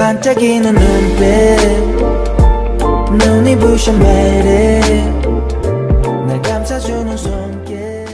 반짝이는 눈빛 눈이 부셔 매일 날 감싸주는 손길.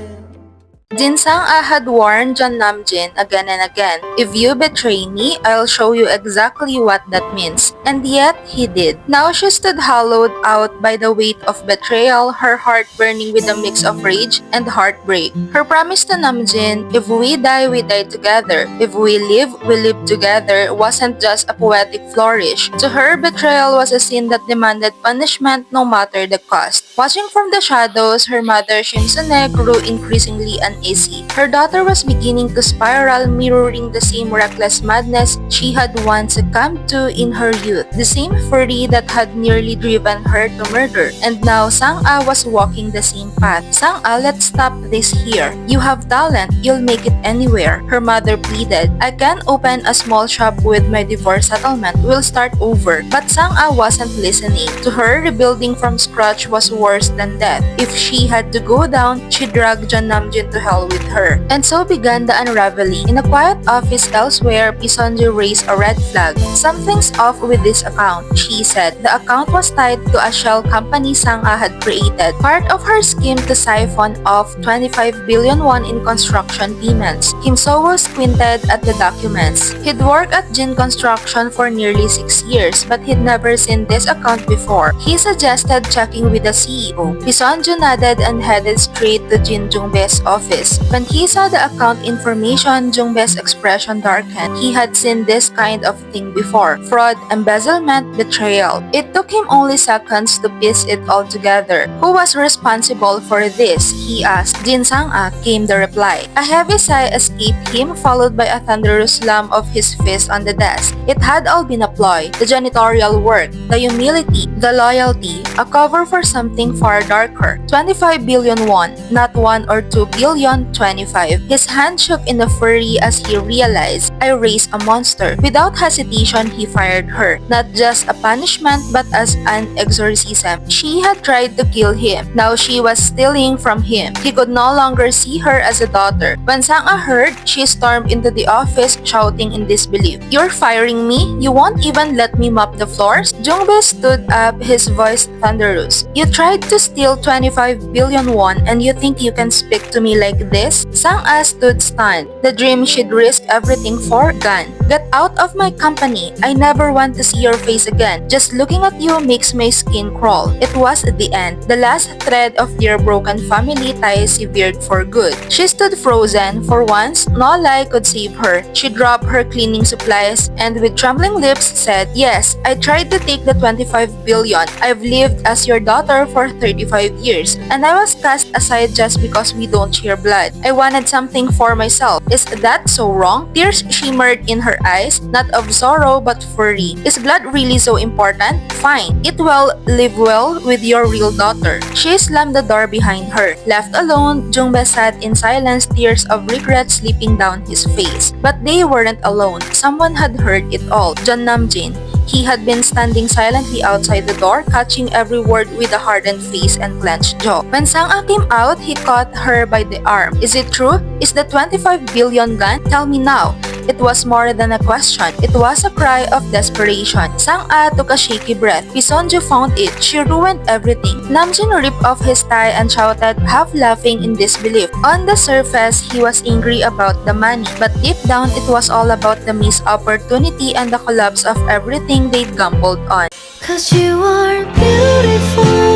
Jin Sang A had warned Jeon Nam Jin again and again, "If you betray me, I'll show you exactly what that means." And yet, he did. Now she stood hollowed out by the weight of betrayal, her heart burning with a mix of rage and heartbreak. Her promise to Nam Jin, "If we die together. If we live together," wasn't just a poetic flourish. To her, betrayal was a sin that demanded punishment no matter the cost. Watching from the shadows, her mother Seonjussi grew increasingly uneasy. Her daughter was beginning to spiral, mirroring the same reckless madness she had once succumbed to in her youth, the same fury that had nearly driven her to murder. And now Sang A was walking the same path. "Sang A, let's stop this here. You have talent, you'll make it anywhere," her mother pleaded. "I can open a small shop with my divorce settlement. We'll start over." But Sang A wasn't listening. To her, rebuilding from scratch was worse than death. If she had to go down, she dragged Jeon Nam Jin to hell with her. And so began the unraveling. In a quiet office elsewhere, Pi Seon Ju raised a red flag. "Something's off with this account," she said. The account was tied to a shell company Sang A had created, part of her scheme to siphon off 25 billion won in construction payments. Kim So-woo squinted at the documents. He'd worked at Jin Construction for nearly 6 years, but he'd never seen this account before. He suggested checking with the CEO. Pi Seon Ju nodded and headed straight to Jin Jung-bae's office. When he saw the account information, Jung-bae's expression darkened. He had seen this kind of thing before: fraud, embezzlement, betrayal. It took him only seconds to piece it all together. "Who was responsible for this?" he asked. "Jin Sang A," came the reply. A heavy sigh escaped him, followed by a thunderous slam of his fist on the desk. It had all been a ploy. The janitorial work, the humility, the loyalty, a cover for something far darker. 25 billion won, not 1 or 2 billion, 25. His hand shook in a fury as he realized, "I raised a monster." Without hesitation, he fired her, not just a punishment but as an exorcism. She had tried to kill him. Now she was stealing from him. He could no longer see her as a daughter. When Sang A heard, she stormed into the office, shouting in disbelief, "You're firing me? You won't even let me mop the floors?" Jung-bae stood up, his voice thunderous. "You tried to steal 25 billion won and you think you can speak to me like this?" Sang A stood stunned. The dream she'd risk everything for, gone. "Get out of my company. I never want to see your face again. Just looking at you makes my skin crawl." It was the end. The last thread of their broken family ties severed for good. She stood frozen. For once, no lie could save her. She dropped her cleaning supplies and with trembling lips said, "Yes, I tried to take the 25 billion. I've lived as your daughter for 35 years, and I was cast aside just because we don't share blood. I wanted something for myself. Is that so wrong?" Tears shimmered in her eyes, not of sorrow but fury. "Is blood really so important? Fine. Eat well, live well with your real daughter." She slammed the door behind her. Left alone, Jung-bae sat in silence, tears of regret slipping down his face. But they weren't alone. Someone had heard it all. Jeon Nam Jin. He had been standing silently outside the door, catching every word with a hardened face and clenched jaw. When Sang A came out, he caught her by the arm. "Is it true? Is the 25 billion gone? Tell me now." It was more than a question. It was a cry of desperation. Sang A took a shaky breath. Pi Seon Ju found it. She ruined everything. Nam Jin ripped off his tie and shouted, half laughing in disbelief. On the surface, he was angry about the money, but deep down it was all about the missed opportunity and the collapse of everything they'd gambled on. "'Cause you are beautiful."